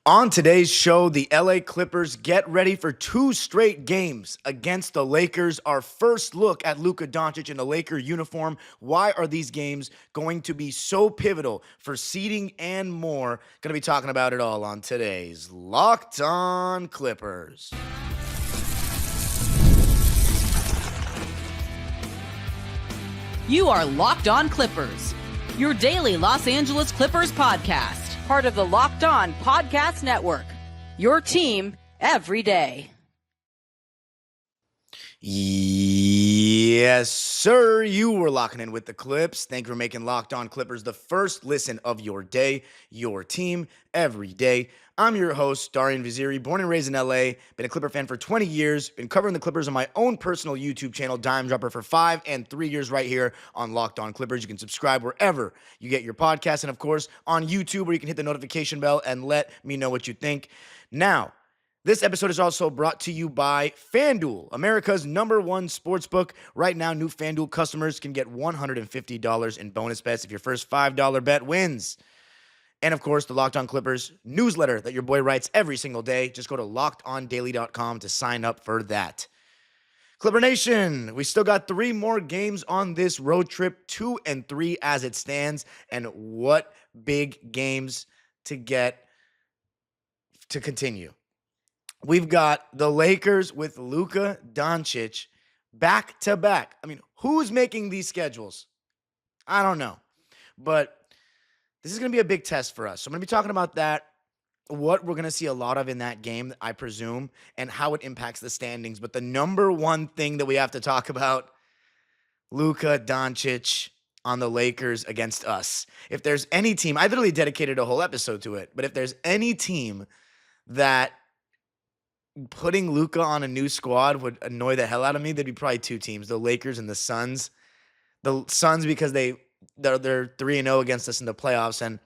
On today's show, the LA Clippers get ready for 2 straight games against the Lakers. Our first look at Luka Doncic in a Laker uniform. Why are these games going to be so pivotal for seeding and more? Going to be talking about it all on today's Locked On Clippers. You are Locked On Clippers, your daily Los Angeles Clippers podcast. Part of the Locked On Podcast Network, your team every day. Yes, sir. You were locking in with the Clips. Thank you for making Locked On Clippers the first listen of your day, your team every day. I'm your host, Darian Vaziri, born and raised in LA, been a Clipper fan for 20 years, been covering the Clippers on my own personal YouTube channel, Dime Dropper, for 5 and 3 years right here on Locked On Clippers. You can subscribe wherever you get your podcast, and of course, on YouTube, where you can hit the notification bell and let me know what you think. Now, this episode is also brought to you by FanDuel, America's #1 sportsbook. Right now, new FanDuel customers can get $150 in bonus bets if your first $5 bet wins. And, of course, the Locked On Clippers newsletter that your boy writes every single day. Just go to lockedondaily.com to sign up for that. Clipper Nation, we still got 3 more games on this road trip, 2 and 3 as it stands. And what big games to get to continue. We've got the Lakers with Luka Doncic back to back. I mean, who's making these schedules? I don't know. But this is going to be a big test for us. So I'm going to be talking about that, what we're going to see a lot of in that game, I presume, and how it impacts the standings. But the number one thing that we have to talk about, Luka Doncic on the Lakers against us. If there's any team, I literally dedicated a whole episode to it, but if there's any team that putting Luka on a new squad would annoy the hell out of me, there'd be probably 2 teams, the Lakers and the Suns. The Suns, because they're 3-0 against us in the playoffs, and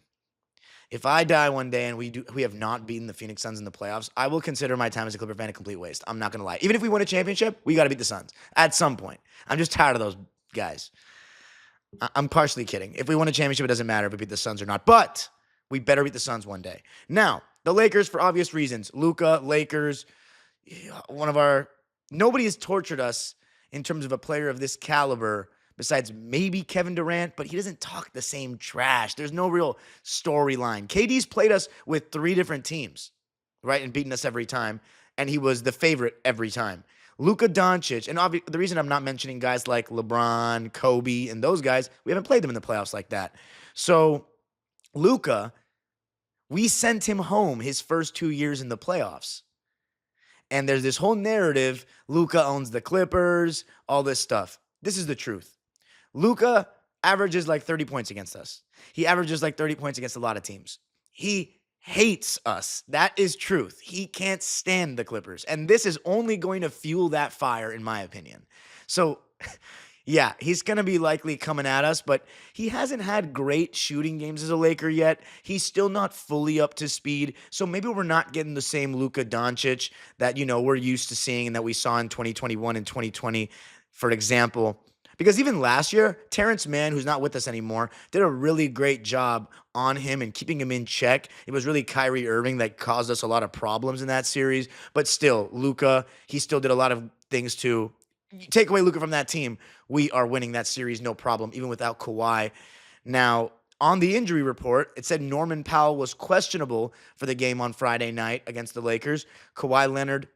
if I die one day and we have not beaten the Phoenix Suns in the playoffs, I will consider my time as a Clipper fan a complete waste. I'm not going to lie. Even if we win a championship, we got to beat the Suns at some point. I'm just tired of those guys. I'm partially kidding. If we win a championship, it doesn't matter if we beat the Suns or not, but we better beat the Suns one day. Now, the Lakers, for obvious reasons. Luka, Lakers, nobody has tortured us in terms of a player of this caliber besides maybe Kevin Durant, but he doesn't talk the same trash. There's no real storyline. KD's played us with 3 different teams, right, and beaten us every time, and he was the favorite every time. Luka Doncic, and the reason I'm not mentioning guys like LeBron, Kobe, and those guys, we haven't played them in the playoffs like that. So Luka, we sent him home his first 2 years in the playoffs. And there's this whole narrative, Luka owns the Clippers, all this stuff. This is the truth. Luka averages like 30 points against us. He averages like 30 points against a lot of teams. He hates us. That is truth. He can't stand the Clippers. And this is only going to fuel that fire, in my opinion. So, yeah, he's going to be likely coming at us, but he hasn't had great shooting games as a Laker yet. He's still not fully up to speed, so maybe we're not getting the same Luka Doncic that, we're used to seeing and that we saw in 2021 and 2020, for example. Because even last year, Terrence Mann, who's not with us anymore, did a really great job on him and keeping him in check. It was really Kyrie Irving that caused us a lot of problems in that series, but still, Luka, he still did a lot of things to take away Luka from that team. We are winning that series, no problem, even without Kawhi. Now, on the injury report, it said Norman Powell was questionable for the game on Friday night against the Lakers. Kawhi Leonard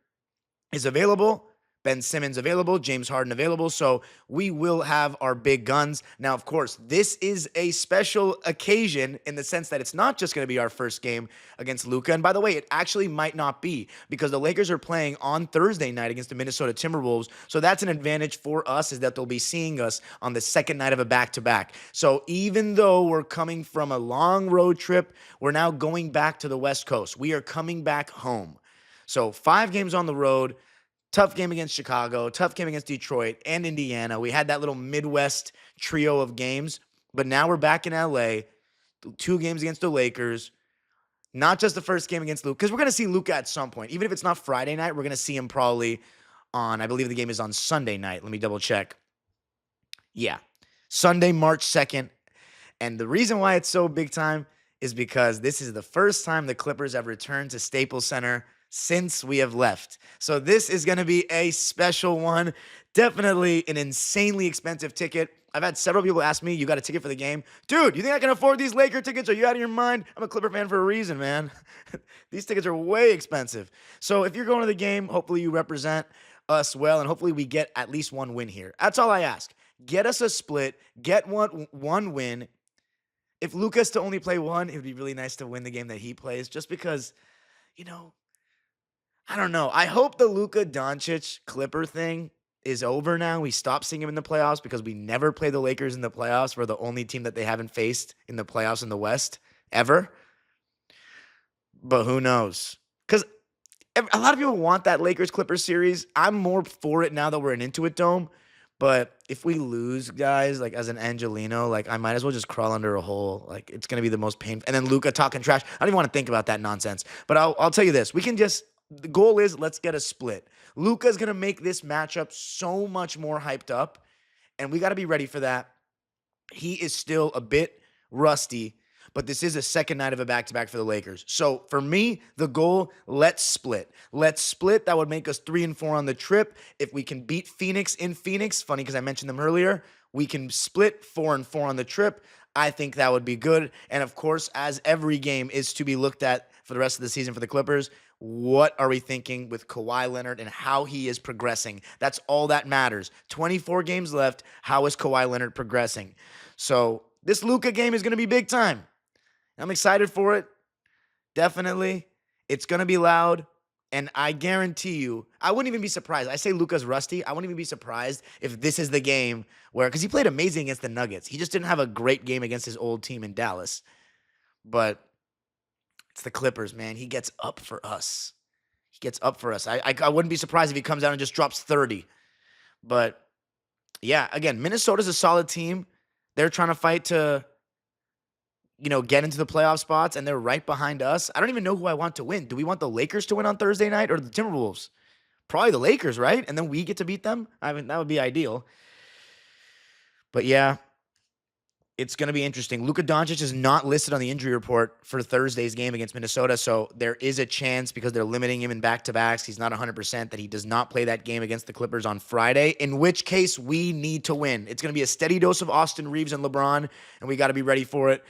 is available. Ben Simmons available, James Harden available, so we will have our big guns. Now, of course, this is a special occasion in the sense that it's not just going to be our first game against Luka. And by the way, it actually might not be because the Lakers are playing on Thursday night against the Minnesota Timberwolves, so that's an advantage for us, is that they'll be seeing us on the second night of a back-to-back. So even though we're coming from a long road trip, we're now going back to the West Coast. We are coming back home. So 5 games on the road. Tough game against Chicago, tough game against Detroit and Indiana. We had that little Midwest trio of games, but now we're back in LA, 2 games against the Lakers, not just the first game against Luka, because we're going to see Luka at some point. Even if it's not Friday night, we're going to see him probably on, I believe the game is on Sunday night. Let me double check. Yeah, Sunday, March 2nd. And the reason why it's so big time is because this is the first time the Clippers have returned to Staples Center since we have left. So this is going to be a special one. Definitely an insanely expensive ticket. I've had several people ask me, you got a ticket for the game? Dude, you think I can afford these Laker tickets? Are you out of your mind? I'm a Clipper fan for a reason, man. These tickets are way expensive. So if you're going to the game, hopefully you represent us well, and hopefully we get at least one win here. That's all I ask. Get us a split. Get one win. If Luka's to only play one, it would be really nice to win the game that he plays, just because, you know, I don't know. I hope the Luka Doncic Clipper thing is over now. We stop seeing him in the playoffs because we never play the Lakers in the playoffs. We're the only team that they haven't faced in the playoffs in the West ever. But who knows? Because a lot of people want that Lakers Clippers series. I'm more for it now that we're in Intuit Dome. But if we lose, guys, like as an Angelino, like I might as well just crawl under a hole. Like it's gonna be the most painful. And then Luka talking trash. I don't even want to think about that nonsense. But I'll tell you this: we can just. The goal is let's get a split. Luka's gonna make this matchup so much more hyped up, and we got to be ready for that. He is still a bit rusty, but this is a second night of a back-to-back for the Lakers. So for me, the goal, let's split. Let's split. That would make us 3-4 on the trip. If we can beat Phoenix in Phoenix, funny because I mentioned them earlier, we can split 4-4 on the trip. I think that would be good. And of course, as every game is to be looked at for the rest of the season for the Clippers, what are we thinking with Kawhi Leonard and how he is progressing? That's all that matters. 24 games left. How is Kawhi Leonard progressing? So this Luka game is going to be big time. I'm excited for it. Definitely. It's going to be loud. And I guarantee you, I wouldn't even be surprised. I say Luka's rusty. I wouldn't even be surprised if this is the game where, because he played amazing against the Nuggets. He just didn't have a great game against his old team in Dallas. But it's the Clippers, man. He gets up for us. He gets up for us. I wouldn't be surprised if he comes out and just drops 30. But yeah, again, Minnesota's a solid team. They're trying to fight to, get into the playoff spots, and they're right behind us. I don't even know who I want to win. Do we want the Lakers to win on Thursday night or the Timberwolves? Probably the Lakers, right? And then we get to beat them? I mean, that would be ideal. But yeah, it's going to be interesting. Luka Doncic is not listed on the injury report for Thursday's game against Minnesota, so there is a chance because they're limiting him in back-to-backs. He's not 100% that he does not play that game against the Clippers on Friday, in which case we need to win. It's going to be a steady dose of Austin Reeves and LeBron, and we got to be ready for it.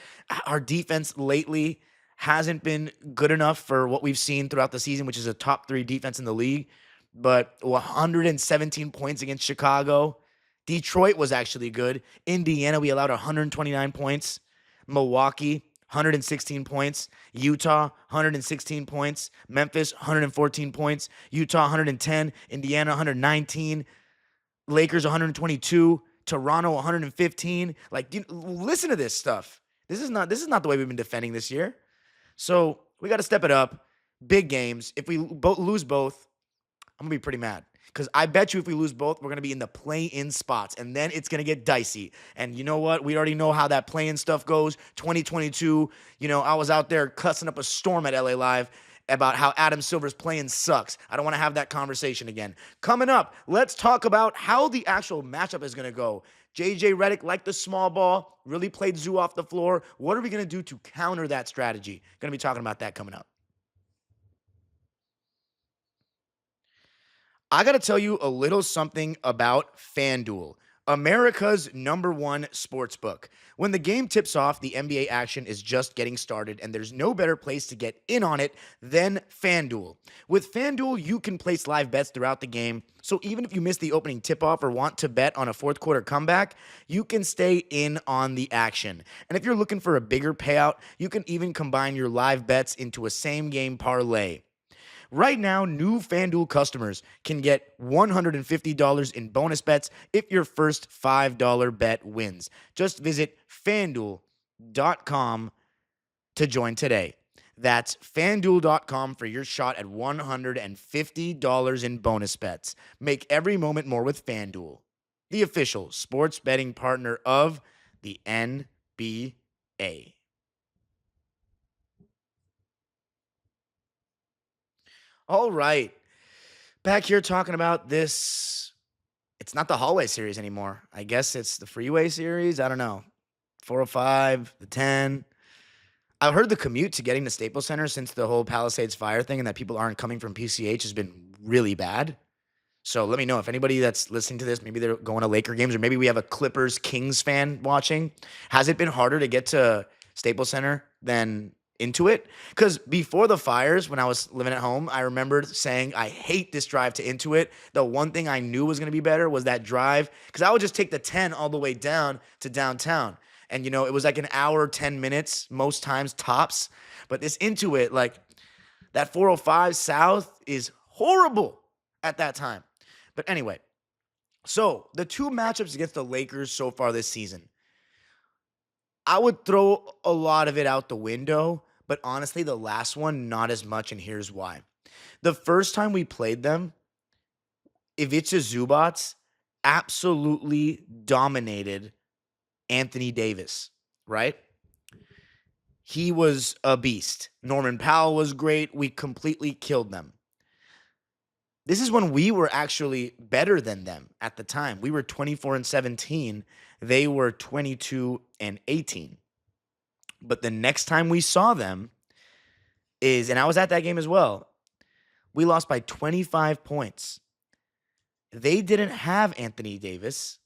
Our defense lately hasn't been good enough for what we've seen throughout the season, which is a top 3 defense in the league, but 117 points against Chicago. Detroit was actually good. Indiana, we allowed 129 points. Milwaukee, 116 points. Utah, 116 points. Memphis, 114 points. Utah, 110. Indiana, 119. Lakers, 122. Toronto, 115. Listen to this stuff. This is not the way we've been defending this year. So we got to step it up. Big games. If we lose both, I'm going to be pretty mad. Because I bet you if we lose both, we're going to be in the play-in spots. And then it's going to get dicey. And you know what? We already know how that play-in stuff goes. 2022, I was out there cussing up a storm at LA Live about how Adam Silver's playing sucks. I don't want to have that conversation again. Coming up, let's talk about how the actual matchup is going to go. JJ Redick liked the small ball, really played Zoo off the floor. What are we going to do to counter that strategy? Going to be talking about that coming up. I got to tell you a little something about FanDuel, America's #1 sportsbook. When the game tips off, the NBA action is just getting started, and there's no better place to get in on it than FanDuel. With FanDuel, you can place live bets throughout the game, so even if you miss the opening tip-off or want to bet on a fourth quarter comeback, you can stay in on the action. And if you're looking for a bigger payout, you can even combine your live bets into a same-game parlay. Right now, new FanDuel customers can get $150 in bonus bets if your first $5 bet wins. Just visit FanDuel.com to join today. That's FanDuel.com for your shot at $150 in bonus bets. Make every moment more with FanDuel, the official sports betting partner of the NBA. All right. Back here talking about this. It's not the hallway series anymore. I guess it's the freeway series. I don't know. 405, the 10. I heard the commute to getting to Staples Center since the whole Palisades fire thing and that people aren't coming from PCH has been really bad. So let me know if anybody that's listening to this, maybe they're going to Laker games, or maybe we have a Clippers Kings fan watching. Has it been harder to get to Staples Center than Intuit? Because before the fires, when I was living at home, I remembered saying, I hate this drive to Intuit. The one thing I knew was going to be better was that drive, because I would just take the 10 all the way down to downtown. And, you know, it was like an hour, 10 minutes, most times tops. But this Intuit, like that 405 South is horrible at that time. But anyway, so the two matchups against the Lakers so far this season, I would throw a lot of it out the window, but honestly, the last one, not as much, and here's why. The first time we played them, Ivica Zubac absolutely dominated Anthony Davis, right? He was a beast. Norman Powell was great. We completely killed them. This is when we were actually better than them at the time. We were 24-17. They were 22-18. But the next time we saw them and I was at that game as well, we lost by 25 points. They didn't have Anthony Davis.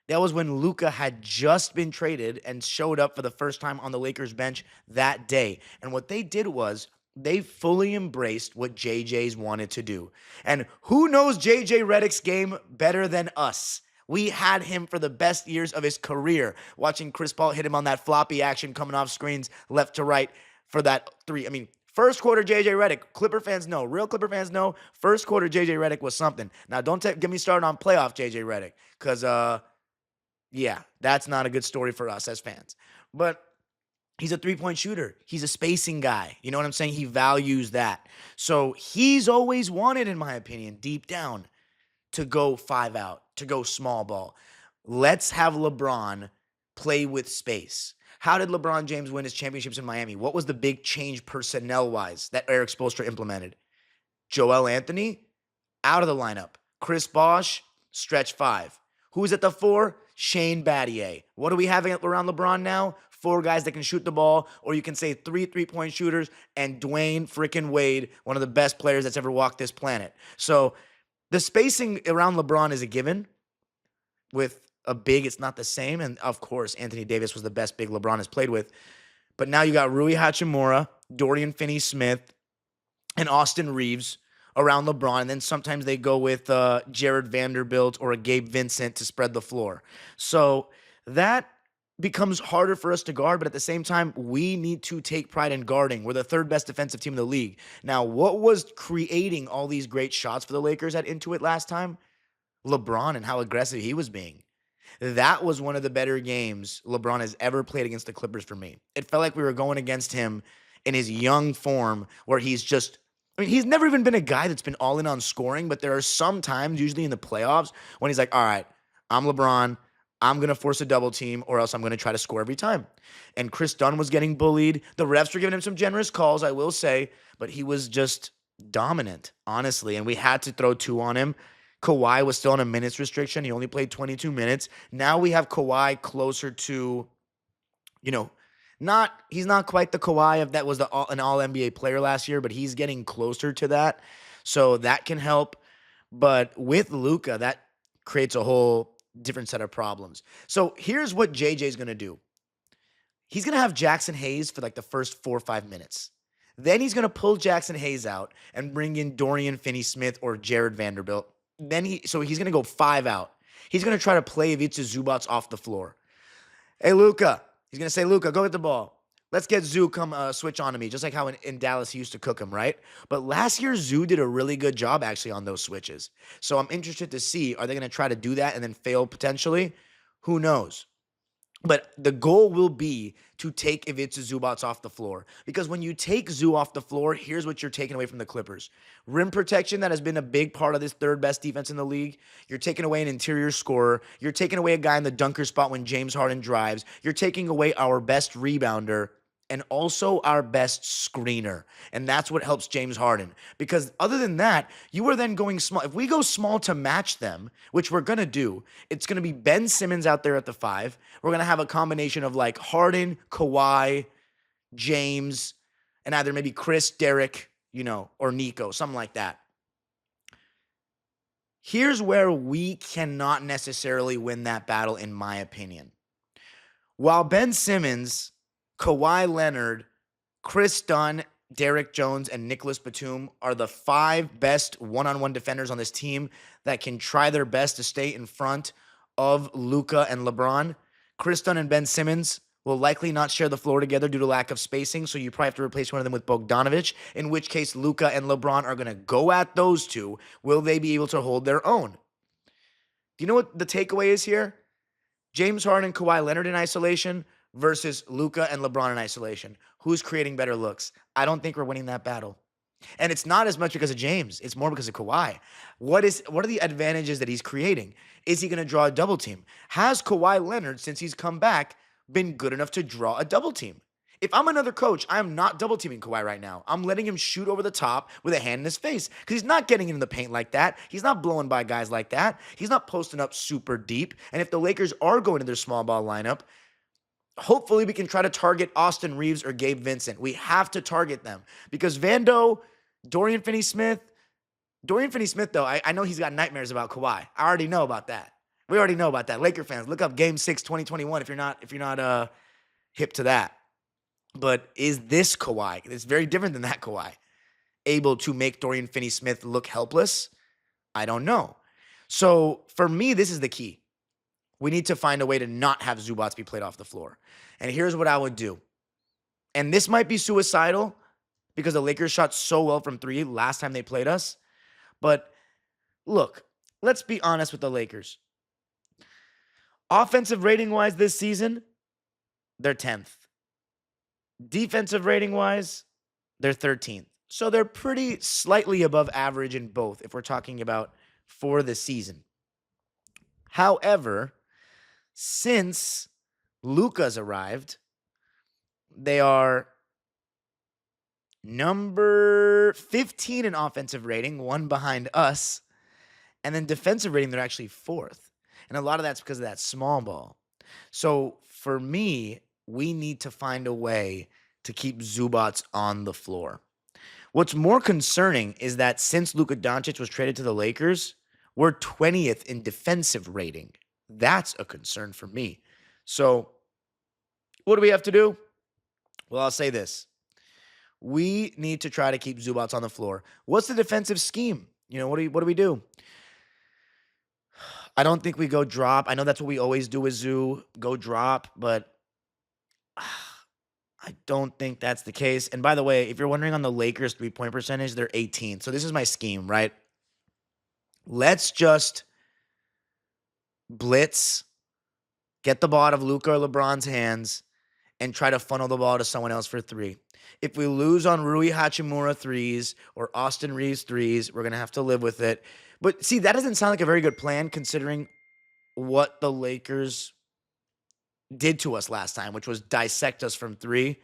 That was when Luka had just been traded and showed up for the first time on the Lakers bench that day. And what they did was they fully embraced what JJ's wanted to do. And who knows JJ Redick's game better than us? We had him for the best years of his career, watching Chris Paul hit him on that floppy action coming off screens left to right for that three. I mean, first quarter JJ Redick, Clipper fans know, real Clipper fans know, first quarter JJ Redick was something. Now, don't get me started on playoff JJ Redick, because, yeah, that's not a good story for us as fans. But he's a three-point shooter. He's a spacing guy. You know what I'm saying? He values that. So he's always wanted, in my opinion, deep down, to go 5 out, to go small ball. Let's have LeBron play with space. How did LeBron James win his championships in Miami? What was the big change personnel-wise that Eric Spoelstra implemented? Joel Anthony, out of the lineup. Chris Bosh, stretch 5. Who's at the 4? Shane Battier. What are we having around LeBron now? 4 guys that can shoot the ball, or you can say 3 three-point shooters, and Dwayne freaking Wade, one of the best players that's ever walked this planet. So the spacing around LeBron is a given. With a big, it's not the same. And of course, Anthony Davis was the best big LeBron has played with. But now you got Rui Hachimura, Dorian Finney-Smith, and Austin Reeves around LeBron. And then sometimes they go with Jared Vanderbilt or a Gabe Vincent to spread the floor. So that becomes harder for us to guard, but at the same time, we need to take pride in guarding. We're the 3rd best defensive team in the league. Now, what was creating all these great shots for the Lakers at Intuit last time? LeBron and how aggressive he was being. That was one of the better games LeBron has ever played against the Clippers for me. It felt like we were going against him in his young form where he's just, I mean, he's never even been a guy that's been all in on scoring, but there are some times, usually in the playoffs, when he's like, all right, I'm LeBron, I'm going to force a double team or else I'm going to try to score every time. And Chris Dunn was getting bullied. The refs were giving him some generous calls, I will say, but he was just dominant, honestly, and we had to throw 2 on him. Kawhi was still on a minutes restriction. He only played 22 minutes. Now we have Kawhi closer to, you know, he's not quite the Kawhi that was an all-NBA player last year, but he's getting closer to that. So that can help. But with Luka, that creates a whole different set of problems. So here's what JJ's going to do. He's going to have Jackson Hayes for like the first 4 or 5 minutes. Then he's going to pull Jackson Hayes out and bring in Dorian Finney-Smith or Jared Vanderbilt. Then he's going to go 5 out. He's going to try to play Ivica Zubac off the floor. Hey, Luka. He's going to say, Luka, go get the ball. Let's get Zoo come switch on to me, just like how in Dallas he used to cook him, right? But last year, Zoo did a really good job actually on those switches. So I'm interested to see, are they going to try to do that and then fail potentially? Who knows? But the goal will be to take Ivica Zubac off the floor. Because when you take Zoo off the floor, here's what you're taking away from the Clippers. Rim protection, that has been a big part of this 3rd best defense in the league. You're taking away an interior scorer. You're taking away a guy in the dunker spot when James Harden drives. You're taking away our best rebounder and also our best screener. And that's what helps James Harden. Because other than that, you are then going small. If we go small to match them, which we're going to do, it's going to be Ben Simmons out there at the 5. We're going to have a combination of like Harden, Kawhi, James, and either maybe Chris, Derek, or Nico, something like that. Here's where we cannot necessarily win that battle, in my opinion. While Ben Simmons, Kawhi Leonard, Chris Dunn, Derek Jones, and Nicholas Batum are the 5 best one-on-one defenders on this team that can try their best to stay in front of Luka and LeBron, Chris Dunn and Ben Simmons will likely not share the floor together due to lack of spacing, so you probably have to replace one of them with Bogdanovic, in which case Luka and LeBron are going to go at those two. Will they be able to hold their own? Do you know what the takeaway is here? James Harden and Kawhi Leonard in isolation versus Luka and LeBron in isolation. Who's creating better looks? I don't think we're winning that battle. And it's not as much because of James. It's more because of Kawhi. What are the advantages that he's creating? Is he going to draw a double team? Has Kawhi Leonard, since he's come back, been good enough to draw a double team? If I'm another coach, I am not double teaming Kawhi right now. I'm letting him shoot over the top with a hand in his face because he's not getting into the paint like that. He's not blowing by guys like that. He's not posting up super deep. And if the Lakers are going to their small ball lineup, hopefully we can try to target Austin Reeves or Gabe Vincent. We have to target them because Vando, Dorian Finney-Smith, though, I know he's got nightmares about Kawhi. I already know about that. We already know about that. Laker fans, look up Game 6, 2021 if you're not hip to that. But is this Kawhi? It's very different than that Kawhi. Able to make Dorian Finney-Smith look helpless? I don't know. So for me, this is the key. We need to find a way to not have Zubac be played off the floor. And here's what I would do. And this might be suicidal because the Lakers shot so well from 3 last time they played us. But look, let's be honest with the Lakers. Offensive rating-wise this season, they're 10th. Defensive rating-wise, they're 13th. So they're pretty slightly above average in both if we're talking about for the season. However, since Luka's arrived, they are number 15 in offensive rating, one behind us. And then defensive rating, they're actually 4th. And a lot of that's because of that small ball. So for me, we need to find a way to keep Zubac on the floor. What's more concerning is that since Luka Doncic was traded to the Lakers, we're 20th in defensive rating. That's a concern for me. So what do we have to do? Well, I'll say this. We need to try to keep Zubac on the floor. What's the defensive scheme? What do we do? I don't think we go drop. I know that's what we always do with Zoo, go drop, but I don't think that's the case. And by the way, if you're wondering on the Lakers 3-point percentage, they're 18th. So this is my scheme, right? Let's just blitz, get the ball out of Luka or LeBron's hands, and try to funnel the ball to someone else for 3. If we lose on Rui Hachimura 3s or Austin Reeves 3s, we're going to have to live with it. But see, that doesn't sound like a very good plan considering what the Lakers did to us last time, which was dissect us from 3.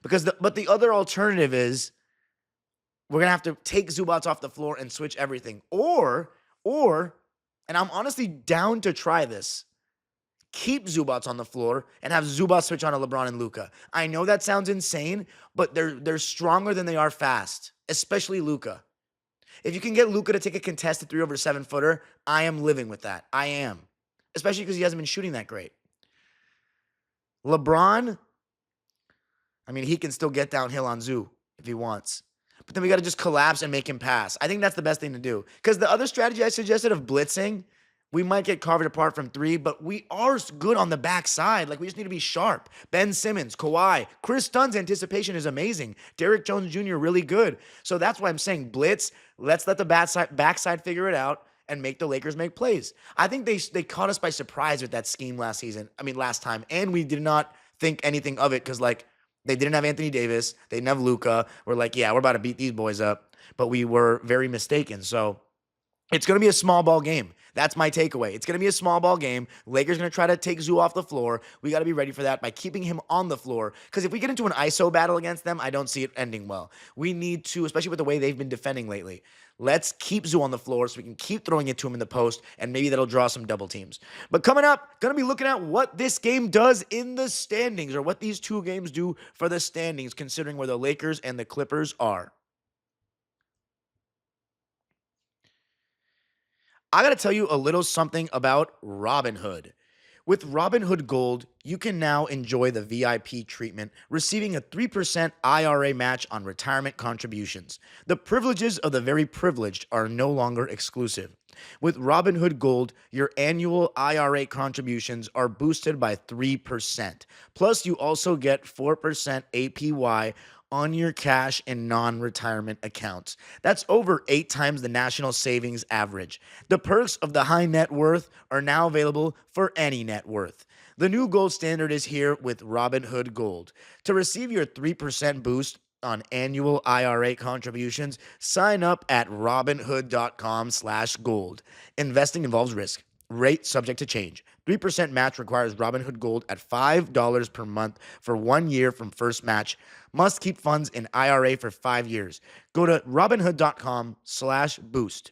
But the other alternative is we're going to have to take Zubac off the floor and switch everything. Or, and I'm honestly down to try this, keep Zubac on the floor and have Zubac switch on to LeBron and Luka. I know that sounds insane, but they're stronger than they are fast, especially Luka. If you can get Luka to take a contested 3 over 7-footer, I am living with that. I am. Especially because he hasn't been shooting that great. LeBron, he can still get downhill on Zoo if he wants. But then we got to just collapse and make him pass. I think that's the best thing to do. Because the other strategy I suggested of blitzing, we might get carved apart from 3, but we are good on the backside. We just need to be sharp. Ben Simmons, Kawhi, Chris Dunn's anticipation is amazing. Derek Jones Jr. really good. So that's why I'm saying blitz. Let's let the backside figure it out and make the Lakers make plays. I think they caught us by surprise with that scheme last time. And we did not think anything of it because, they didn't have Anthony Davis. They didn't have Luka. We're we're about to beat these boys up. But we were very mistaken. So It's going to be a small ball game. That's my takeaway. It's going to be a small ball game. Lakers going to try to take Zoo off the floor. We got to be ready for that by keeping him on the floor. Because if we get into an ISO battle against them, I don't see it ending well. We need to, especially with the way they've been defending lately, let's keep Zoo on the floor so we can keep throwing it to him in the post, and maybe that'll draw some double teams. But coming up, going to be looking at what this game does in the standings, or what these two games do for the standings, considering where the Lakers and the Clippers are. I got to tell you a little something about Robinhood. With Robinhood Gold, you can now enjoy the VIP treatment, receiving a 3% IRA match on retirement contributions. The privileges of the very privileged are no longer exclusive. With Robinhood Gold, your annual IRA contributions are boosted by 3%. Plus, you also get 4% APY on your cash and non-retirement accounts. That's over 8 times the national savings average. The perks of the high net worth are now available for any net worth. The new gold standard is here with Robinhood Gold. To receive your 3% boost on annual IRA contributions, sign up at robinhood.com/gold. Investing involves risk. Rate subject to change. 3% match requires Robinhood Gold at $5 per month for 1 year from first match. Must keep funds in IRA for 5 years. Go to robinhood.com/boost.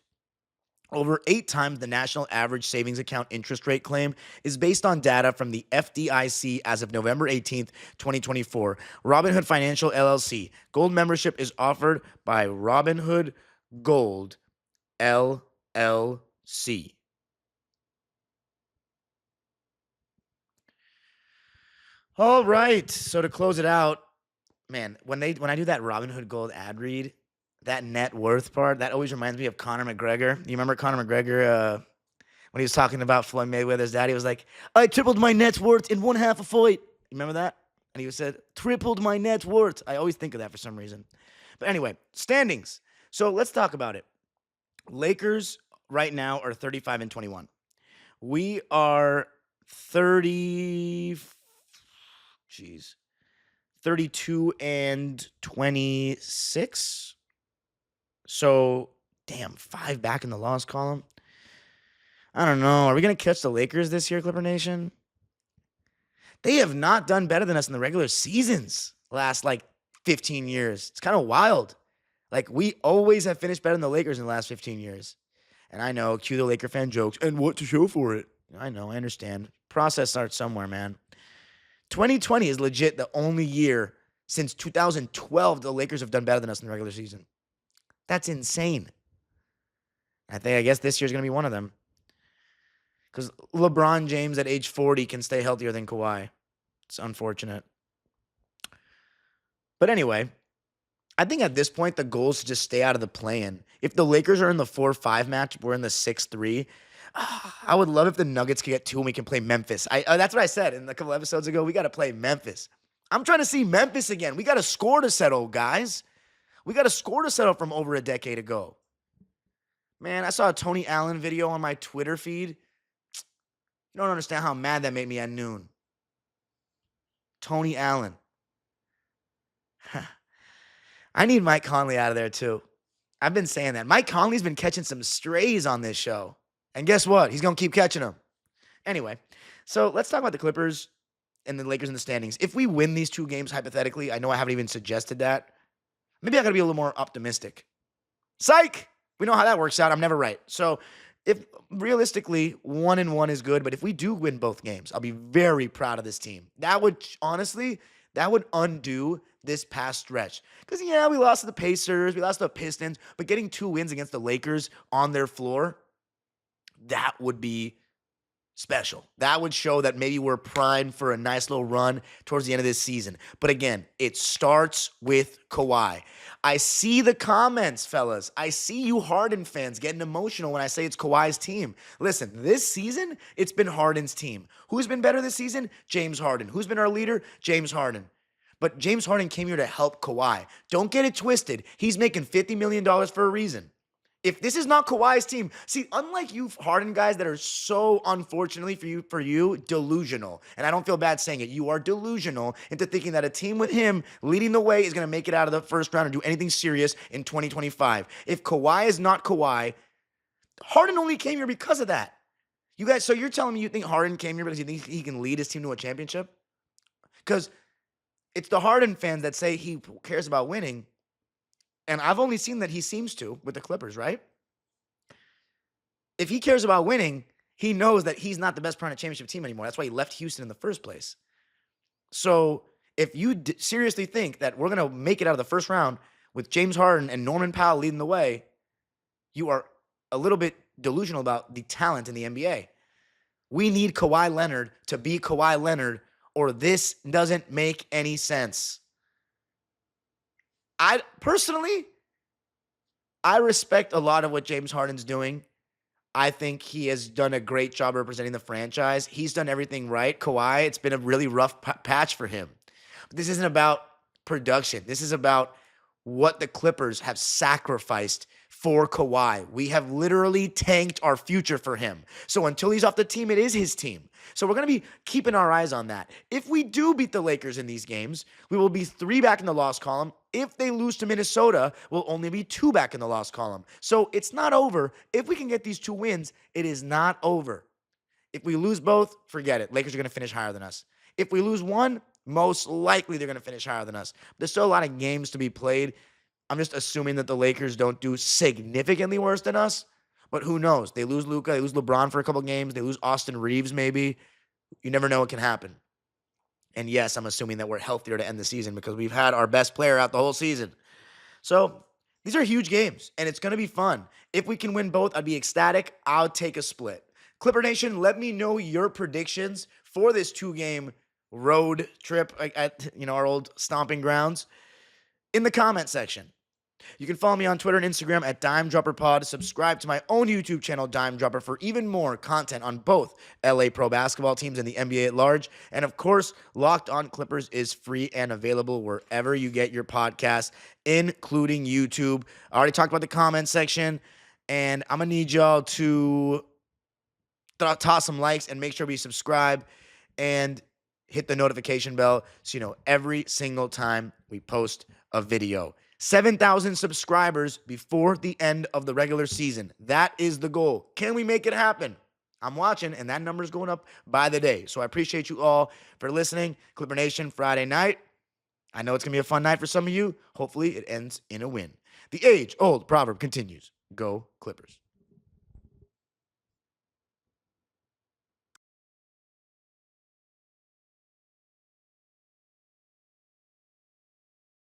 Over 8 times the national average savings account interest rate claim is based on data from the FDIC as of November 18th, 2024. Robinhood Financial LLC. Gold membership is offered by Robinhood Gold LLC. All right, so to close it out, man, when I do that Robinhood Gold ad read, that net worth part, that always reminds me of Conor McGregor. You remember Conor McGregor when he was talking about Floyd Mayweather's dad? He was like, "I tripled my net worth in one half a fight." You remember that? And he said, "Tripled my net worth." I always think of that for some reason. But anyway, standings. So let's talk about it. Lakers right now are 35-21. We are 32-26. So, damn, 5 back in the loss column. I don't know. Are we going to catch the Lakers this year, Clipper Nation? They have not done better than us in the regular seasons last, 15 years. It's kind of wild. We always have finished better than the Lakers in the last 15 years. And I know, cue the Laker fan jokes, and what to show for it. I know, I understand. Process starts somewhere, man. 2020 is legit the only year since 2012 the Lakers have done better than us in the regular season. That's insane. I guess this year's going to be one of them. Because LeBron James at age 40 can stay healthier than Kawhi. It's unfortunate. But anyway, I think at this point the goal is to just stay out of the play-in. If the Lakers are in the 4-5 match, we're in the 6-3. I would love if the Nuggets could get 2 and we can play Memphis. That's what I said in a couple episodes ago. We got to play Memphis. I'm trying to see Memphis again. We got a score to settle, guys. We got a score to settle from over a decade ago. Man, I saw a Tony Allen video on my Twitter feed. You don't understand how mad that made me at noon. Tony Allen. I need Mike Conley out of there too. I've been saying that. Mike Conley's been catching some strays on this show. And guess what? He's going to keep catching them. Anyway, so let's talk about the Clippers and the Lakers in the standings. If we win these 2 games, hypothetically, I know I haven't even suggested that. Maybe I got to be a little more optimistic. Psych! We know how that works out. I'm never right. So if realistically 1-1 is good, but if we do win both games, I'll be very proud of this team. That would undo this past stretch. Because, yeah, we lost to the Pacers, we lost to the Pistons, but getting 2 wins against the Lakers on their floor, that would be special. That would show that maybe we're primed for a nice little run towards the end of this season. But again, it starts with Kawhi. I see the comments, fellas. I see you Harden fans getting emotional when I say it's Kawhi's team. Listen, this season, it's been Harden's team. Who's been better this season? James Harden. Who's been our leader? James Harden. But James Harden came here to help Kawhi. Don't get it twisted. He's making $50 million for a reason. If this is not Kawhi's team, see, unlike you Harden guys that are so, unfortunately for you, delusional, and I don't feel bad saying it, you are delusional into thinking that a team with him leading the way is going to make it out of the first round or do anything serious in 2025. If Kawhi is not Kawhi, Harden only came here because of that. You guys, so you're telling me you think Harden came here because you think he can lead his team to a championship? Because it's the Harden fans that say he cares about winning, and I've only seen that he seems to with the Clippers, right? If he cares about winning, he knows that he's not the best player on a championship team anymore. That's why he left Houston in the first place. So if you seriously think that we're going to make it out of the first round with James Harden and Norman Powell leading the way, you are a little bit delusional about the talent in the NBA. We need Kawhi Leonard to be Kawhi Leonard, or this doesn't make any sense. I respect a lot of what James Harden's doing. I think he has done a great job representing the franchise. He's done everything right. Kawhi, it's been a really rough patch for him. But this isn't about production. This is about what the Clippers have sacrificed for Kawhi. We have literally tanked our future for him. So until he's off the team, it is his team. So we're going to be keeping our eyes on that. If we do beat the Lakers in these games, we will be 3 back in the loss column. If they lose to Minnesota, we'll only be 2 back in the loss column. So it's not over. If we can get these 2 wins, it is not over. If we lose both, forget it. Lakers are going to finish higher than us. If we lose one, most likely they're going to finish higher than us. There's still a lot of games to be played. I'm just assuming that the Lakers don't do significantly worse than us, but who knows? They lose Luka, they lose LeBron for a couple games, they lose Austin Reeves maybe. You never know what can happen. And yes, I'm assuming that we're healthier to end the season because we've had our best player out the whole season. So these are huge games, and it's going to be fun. If we can win both, I'd be ecstatic. I'll take a split. Clipper Nation, let me know your predictions for this 2-game road trip at our old stomping grounds in the comment section. You can follow me on Twitter and Instagram at DimeDropperPod. Subscribe to my own YouTube channel, Dime Dropper, for even more content on both LA Pro basketball teams and the NBA at large. And of course, Locked On Clippers is free and available wherever you get your podcasts, including YouTube. I already talked about the comment section, and I'm going to need y'all to toss some likes and make sure we subscribe and hit the notification bell so you know every single time we post a video. 7,000 subscribers before the end of the regular season. That is the goal. Can we make it happen? I'm watching, and that number is going up by the day. So I appreciate you all for listening. Clipper Nation, Friday night. I know it's going to be a fun night for some of you. Hopefully it ends in a win. The age-old proverb continues. Go Clippers.